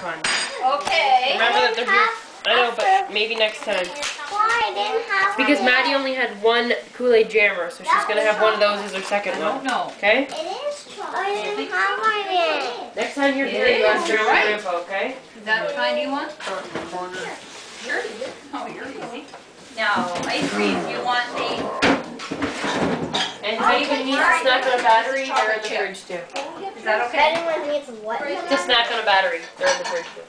fun. Okay. Remember that they're here. I know, but maybe next time. Why I didn't have Because one Maddie only had one Kool-Aid jammer, so she's gonna have one of those as her second I one. don't know. Okay? It is chocolate. I didn't have one yet. Next time you're It here, you is, ask you're your right. grandpa, okay? Is that what kind you want? Sure. Oh, you're easy. Now, ice cream. You want the And if anyone needs a snack on a battery, they're in the fridge too. Is that okay? Anyone needs what? To snack on a battery, they're in the fridge too.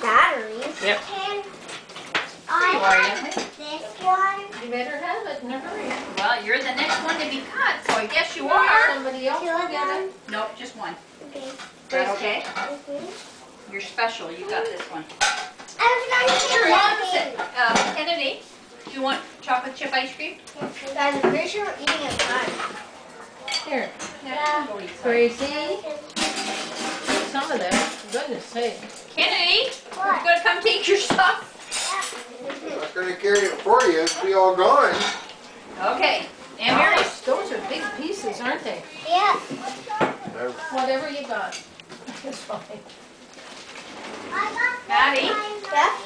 Batteries. Yep. I Why, have this one. You better have it in a hurry. Well, you're the next one to be cut, so I guess you are. Somebody else Two will of get them. it. Nope, just one. Okay. Is that okay? Mm-hmm. You're special. You got this one. I was going to Sure, get opposite. Kennedy, do you want chocolate chip ice cream? Guys, I'm pretty sure we're eating it fine. Here, Yeah. Go eat some. Gracie, some of that. For goodness sake. Kennedy, What? you gonna come take your stuff? I'm not going to carry it for you. It'll be all gone. Okay. And Mary. Gosh, those are big pieces, aren't they? Yeah. Whatever you got. It's fine. I got Maddie. Yeah.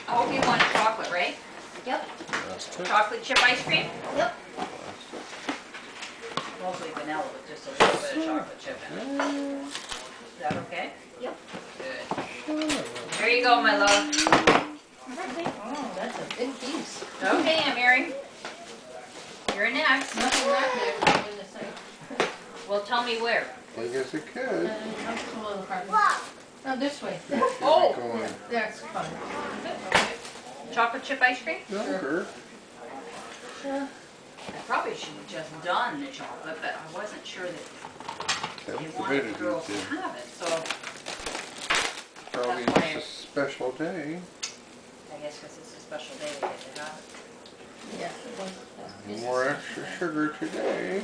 I hope you want chocolate, right? Yep. Chocolate chip ice cream? Yep. Mostly vanilla with just a little bit of chocolate chip in it. Is that okay? Yep. Good. There you go, my love. Oh, that's a big piece. Okay, Aunt Mary. You're next. Nothing back there, for goodness sake. Well, tell me where. Big as it could. Up to a little part. Wow. No, this way. Oh, Going That's fine. chocolate chip ice cream? younger. Yeah. I probably should have just done the chocolate, but I wasn't sure that That they was the wanted bit girls to of it. have it, so Probably That's why just a special day. I guess because it's a special day we get to have it. Yeah, it was. More extra sugar today.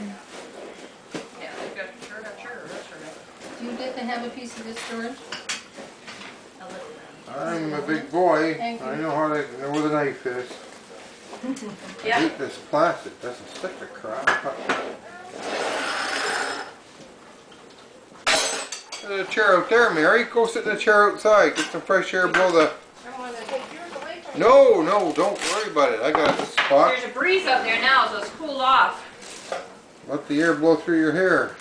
Yeah, they've got sure got sugar, that's for Do you get to have a piece of this, George? a little bit. I'm a big boy. Thank you. I know how to know where the knife is. I Yeah. hate this plastic. Doesn't stick to crap. There's a chair out there, Mary. Go sit in the chair outside. Get some fresh air. Blow the. I want to take yours away from No, no, don't worry about it. I got a spot. There's a breeze up there now, so it's cooled off. Let the air blow through your hair.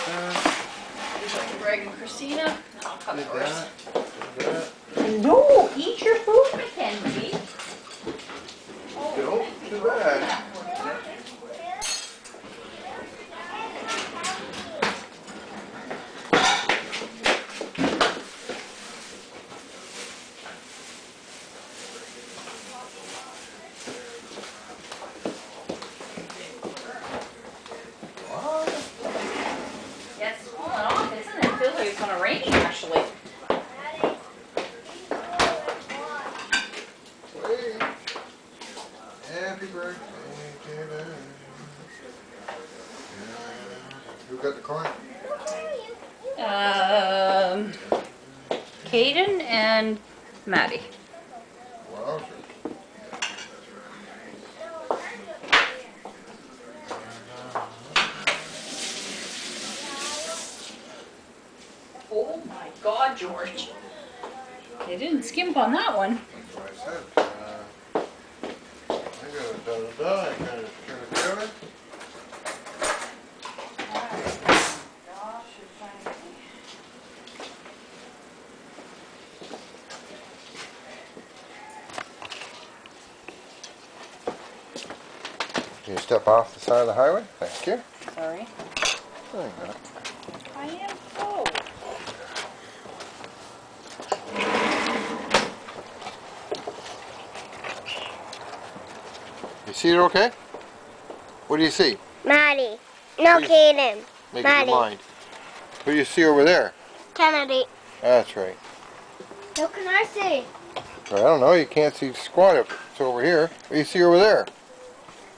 You'd like to brag on Christina? No, I'll cut yours. Don't No, eat your food, Mackenzie. do that. Yeah, it's cooling off, isn't it? It feels like it's gonna rain, actually. Wait. Happy birthday to the... Who got the coin? Caden and Maddie. Wowzers. Oh my God, George. They didn't skimp on that one. That's what I said. I got a da-da-da. I got it together. Can you step off the side of the highway? Thank you. Sorry. There you go. I am full. You see it okay? What do you see? Maddie. No, Please. Kaden. Make Maddie. up your mind. Who do you see over there? Kennedy. That's right. What can I see? I don't know. You can't see squat if it's over here. What do you see over there?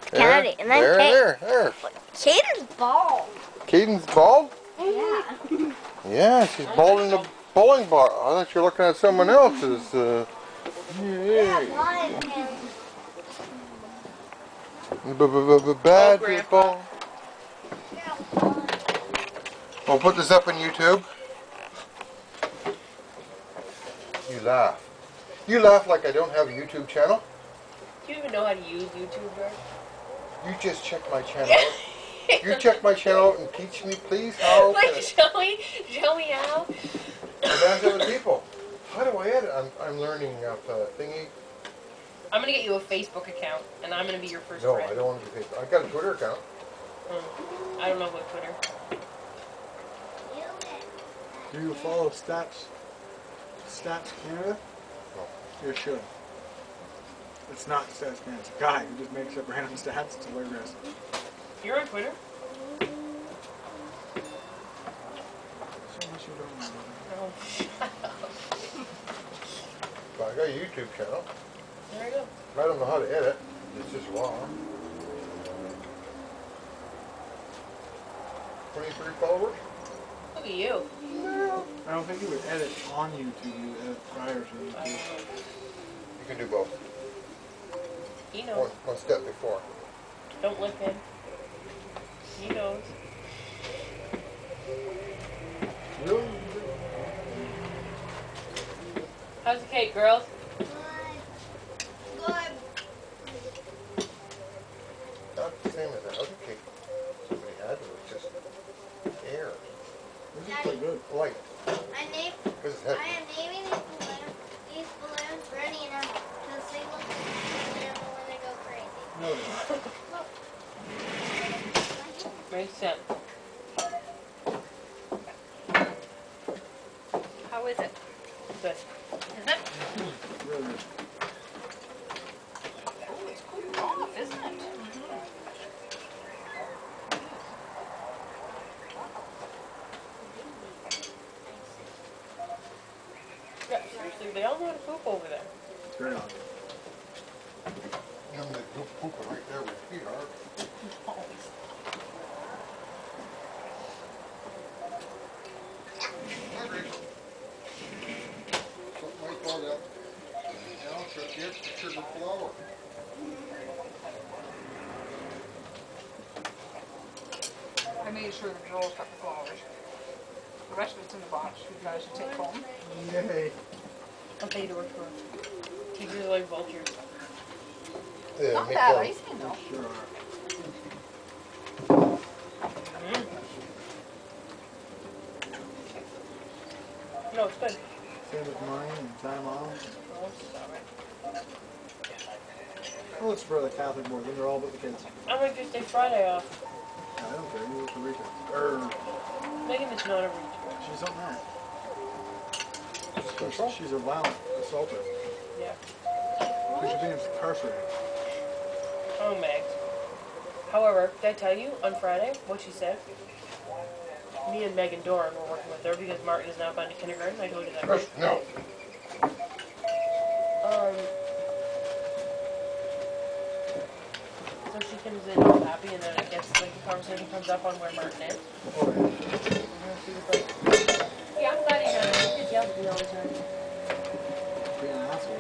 Kennedy, and then there, Kate. there. Kaden's bald. Caden's bald? Yeah. Yeah, she's bald in the bowling ball. I thought you were looking at someone else's. Yeah, mine can. Bad Grandpa. ball. Yeah, mine. We'll put this up on YouTube. You laugh. You laugh like I don't have a YouTube channel. Do you even know how to use YouTube, bro? You just check my channel out. You check my channel out and teach me, please. How can Like, show me how. I dance other people? How do I edit? I'm learning thingy. I'm gonna get you a Facebook account, and I'm gonna be your first No, friend. I don't want to do Facebook. I've got a Twitter account. I don't know about Twitter. Do you follow Stats Canada? No. You should. It's not Stats Canada. It's a guy who just makes up random stats. It's hilarious. You're on Twitter? So much you don't know. Oh, shut up. But I got a YouTube channel. There you go. I don't know how to edit. It's just raw. 23 followers? Look at you. I don't think you would edit on YouTube. You would edit prior to YouTube. You can do both. He knows. One step before. Don't lick him. He knows. Really? How's the cake, girls? Not the same as that other cake somebody had. It was just air. This is quite good. Light. I named. This is I heavy. am naming these balloons Rennie and Emma because they look like Rennie and Emma when they go crazy. No, Makes sense. How is it? Good. Is it? really good. Oh, it's cooled off, isn't it? Yeah, seriously, they all know how to poop over there. It's very obvious. I'm going to go pooping right there with feet are. Hungry. Put my thought up. Now should get sugar flour. I made sure the girls got the flowers. The rest of it's in the box. You guys should take home. Yay. I'll pay you to work for. Teachers are like vultures. Yeah, Not make bad that- icing though. Sure are. No, it's good. Same as mine and time off. Oh, stop it. Well, it's for the Catholic board. Then they're all about the kids. I might just take Friday off. I don't care. You work the weekend. Megan is not a retard. She's on that. Special? She's a violent assaulter. Yeah. She should be incarcerated. Oh, Meg. However, did I tell you on Friday what she said? Me and Megan Doran were working with her because Martin is now gone to kindergarten. I told you that. Chris, no. So she comes in all happy, and then I guess like the conversation comes up on where Martin is. Oh, yeah. And she was like, "Yeah, I'm glad he's not. He just yells at me all the time. Being an asshole.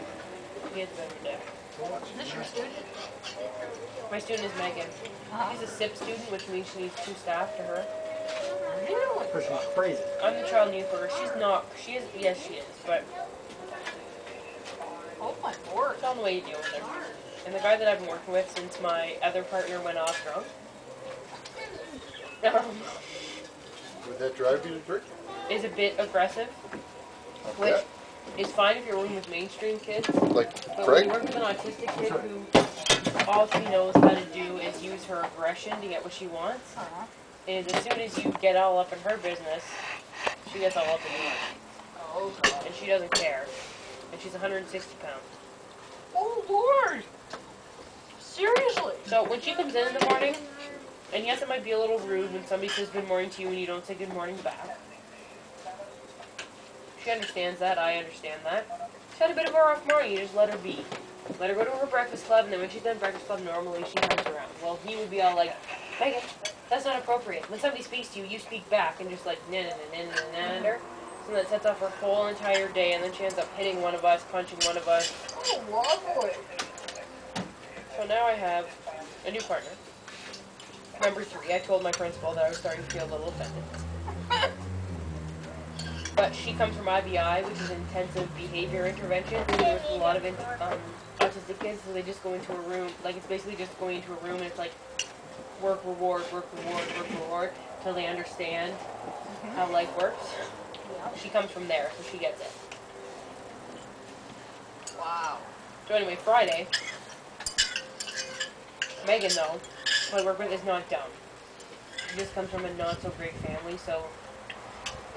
He is a bit of a dick." So what? Is this your student? My student is Megan. She's a SIP student, which means she needs 2 staff to her. Really? Because she's crazy. I'm the child news worker. She's not. She is. Yes, she is. But Oh my lord. it's on the way to deal with her. And the guy that I've been working with since my other partner went off drunk. Would that drive you to drink? Is a bit aggressive, which is fine if you're working with mainstream kids. Like But when Craig? you work with an autistic kid who all she knows how to do is use her aggression to get what she wants, is as soon as you get all up in her business, she gets all up in yours. Oh god. And she doesn't care. And she's 160 pounds. Oh lord. Seriously? So when she comes in the morning, and yes, it might be a little rude when somebody says good morning to you and you don't say good morning back. She understands that. I understand that. She had a bit of a rough morning. You just let her be. Let her go to her breakfast club, and then when she's done breakfast club, normally she comes around. Well, he would be all like, Megan, that's not appropriate. When somebody speaks to you, you speak back, and just like, nah, nah, nah, nah, nah, nah, nah. So that sets off her whole entire day, and then she ends up hitting one of us, punching one of us. Oh, lovely. So now I have a new partner. Number 3, I told my principal that I was starting to feel a little offended. But she comes from IBI, which is intensive behavior intervention. We work with a lot of autistic kids, so they just go into a room, like it's basically just going into a room and it's like work, reward, work, reward, work, reward, till they understand how life works. She comes from there, so she gets it. Wow. So anyway, Friday, Megan, though, who I work with, is not dumb. She just comes from a not-so-great family, so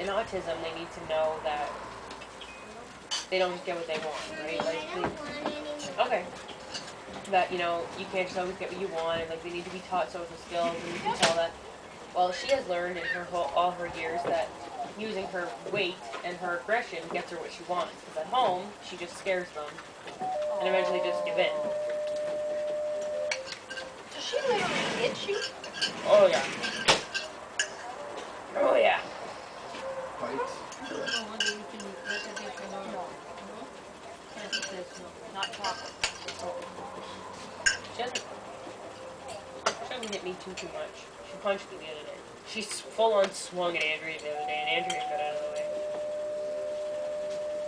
in autism, they need to know that they don't just get what they want, right? Like, I don't want any. okay. That, you know, you can't just always get what you want, and, like, they need to be taught social skills, and you can tell that. Well, she has learned in all her years that using her weight and her aggression gets her what she wants. Because at home, she just scares them, and eventually just give in. Does she literally hit you? Oh, yeah. Oh, yeah. Fights. Not chocolate. She doesn't hit me too much. She punched me the other day. She full on swung at Andrea the other day, and Andrea got out of the way.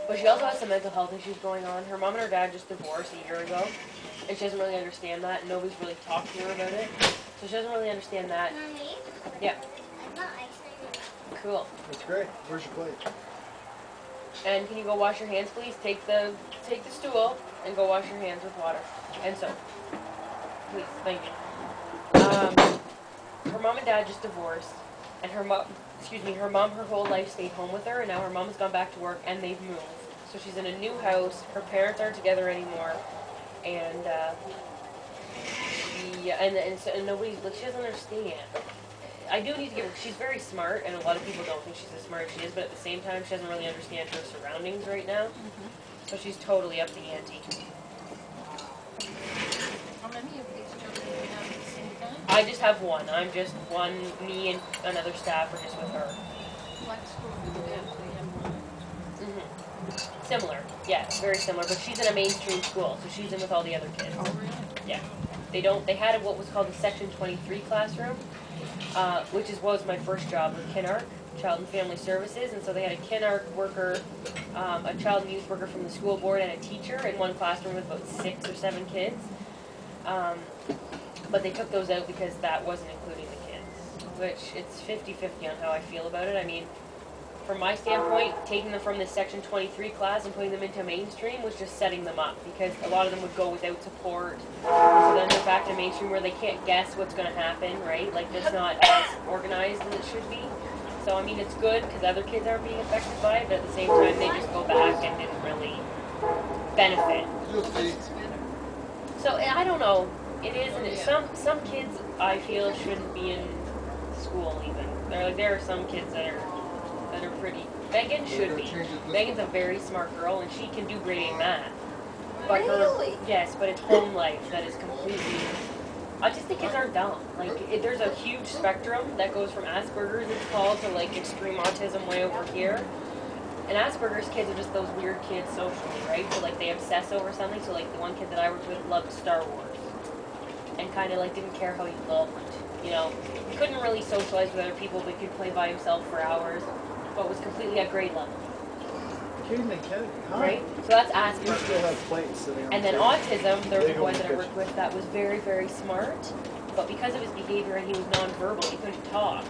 But she also has some mental health issues going on. Her mom and her dad just divorced a year ago, and she doesn't really understand that. And nobody's really talked to her about it, so she doesn't really understand that. Mommy, Yeah, I bought ice cream. cool. That's great. Where's your plate? And can you go wash your hands, please? Take the stool and go wash your hands with water and soap. Please, thank you. Her mom and dad just divorced, and her mom, her whole life stayed home with her, and now her mom has gone back to work, and they've moved. So she's in a new house. Her parents aren't together anymore, and and nobody's like, she doesn't understand. I do need to give her, she's very smart, and a lot of people don't think she's as smart as she is, but at the same time, she doesn't really understand her surroundings right now. So she's totally up the ante. How many of these children do you have at the same time? I just have one. I'm just one, me and another staff are just with her. What school do you have? Do you have one? Similar, yeah, very similar, but she's in a mainstream school, so she's in with all the other kids. Oh, really? Yeah. They had what was called the Section 23 classroom, which was my first job with KinArc, Child and Family Services, and so they had a KinArc worker, a child and youth worker from the school board, and a teacher in one classroom with about 6 or 7 kids. But they took those out because that wasn't including the kids, which it's 50-50 on how I feel about it. I mean, from my standpoint, taking them from this Section 23 class and putting them into mainstream was just setting them up, because a lot of them would go without support. So then they're back to mainstream where they can't guess what's going to happen, right? Like, it's not as organized as it should be. So, I mean, it's good because other kids aren't being affected by it, but at the same time, they just go back and didn't really benefit. You'll see. So, I don't know. It is, and some kids, I feel, shouldn't be in school even. There are some kids that are pretty. Megan should be. Megan's a very smart girl, and she can do grade 8 math. But Really? Yes, but it's home life that is completely. Autistic kids aren't dumb. Like, there's a huge spectrum that goes from Asperger's, it's called, to like extreme autism way over here. And Asperger's kids are just those weird kids socially, right? So like they obsess over something. So like the one kid that I worked with loved Star Wars, and kind of like didn't care how he looked. You know, he couldn't really socialize with other people, but he could play by himself for hours. But was completely at grade level, Kidding me, Kennedy. Huh? right? So that's You still Asperger's. have plates sitting on And the then table. autism, there was a Big boy old that I worked kitchen. with that was very, very smart, but because of his behavior and he was nonverbal, he couldn't talk.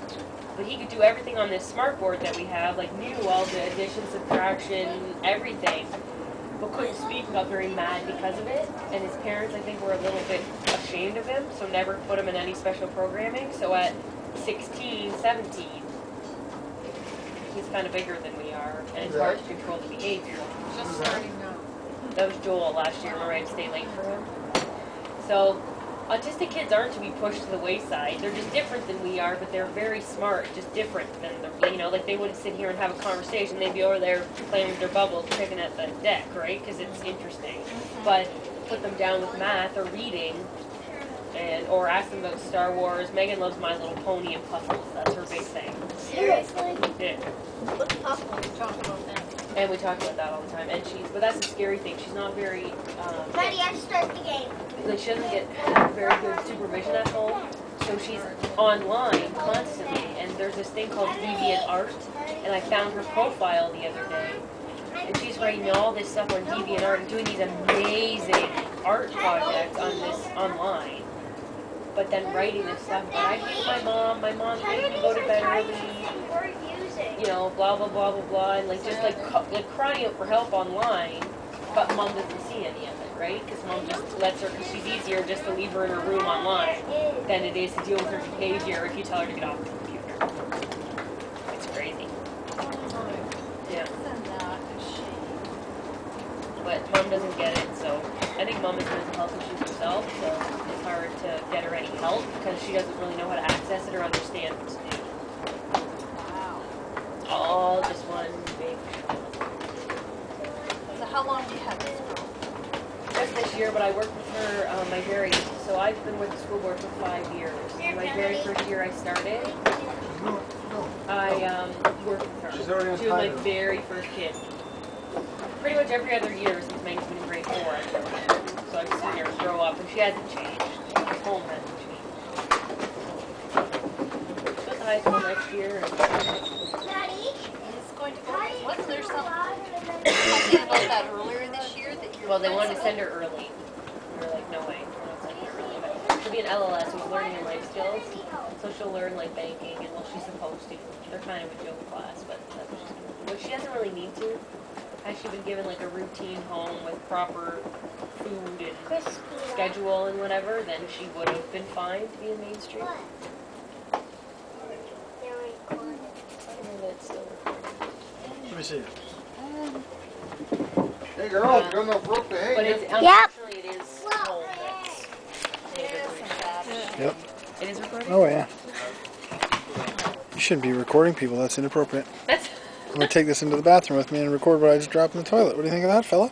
But he could do everything on this smart board that we have, like knew all the addition, subtraction, everything, but couldn't speak and got very mad because of it. And his parents, I think, were a little bit ashamed of him, so never put him in any special programming. So at 16, 17, he's kind of bigger than we are, and it's hard to control the behavior. Just starting now. That was Joel last year. Remember I had to stay late for him? So, autistic kids aren't to be pushed to the wayside. They're just different than we are, but they're very smart, just different than the, like they wouldn't sit here and have a conversation. They'd be over there playing with their bubbles, picking at the deck, right? Because it's interesting. But put them down with math or reading, or ask them about Star Wars. Megan loves My Little Pony and puzzles. That's her big thing. Seriously? Yeah. What's possible? We talk about that. And we talk about that all the time. And but that's the scary thing. She's not very, Daddy, I start the game. like she doesn't get very good supervision at home. So she's online constantly. And there's this thing called DeviantArt. And I found her profile the other day. And she's writing all this stuff on DeviantArt and doing these amazing art projects on this online. But then writing this stuff, but I hate my mom made me go to bed early, you know, blah, blah, blah, blah, blah, and like just like crying out for help online, but mom doesn't see any of it, right? Because mom just lets her, because she's easier just to leave her in her room online than it is to deal with her behavior if you tell her to get off the computer. It's crazy. Yeah. But mom doesn't get it, so I think mom has mental health issues herself, so it's hard to get her any help because she doesn't really know how to access it or understand what to do. Wow. All just one big So how long have you had this girl? just this year, but I worked with her so I've been with the school board for 5 years. And my very first year I started, No, no. I worked with her. She's already on She was my timer. very first kid. Pretty much every other year since Megan's been in grade 4, I feel like. So I've seen her grow up, and she hasn't changed. Her home hasn't changed. She's going to high school next year. And Daddy, It's going to go, wasn't there something about that earlier this year that you're... well, they wanted to send her early. We were like, no way, we're not sending her early. But she'll be an LLS, who's learning and life skills. So she'll learn like banking, and well, she's supposed to. They're kind of a joke class, but that's what she's going to do. But she doesn't really need to. Has she been given like a routine home with proper food and schedule and whatever, then she would have been fine to be in Main Street. what? They're recording. And it's still recording. Let me see it. Hey girl, you got enough rope to hang But it? it's unfortunately it is home that's Yep. it is recording? Oh, yeah. You shouldn't be recording people. That's inappropriate. That's I'm going to take this into the bathroom with me and record what I just dropped in the toilet. What do you think of that, fella?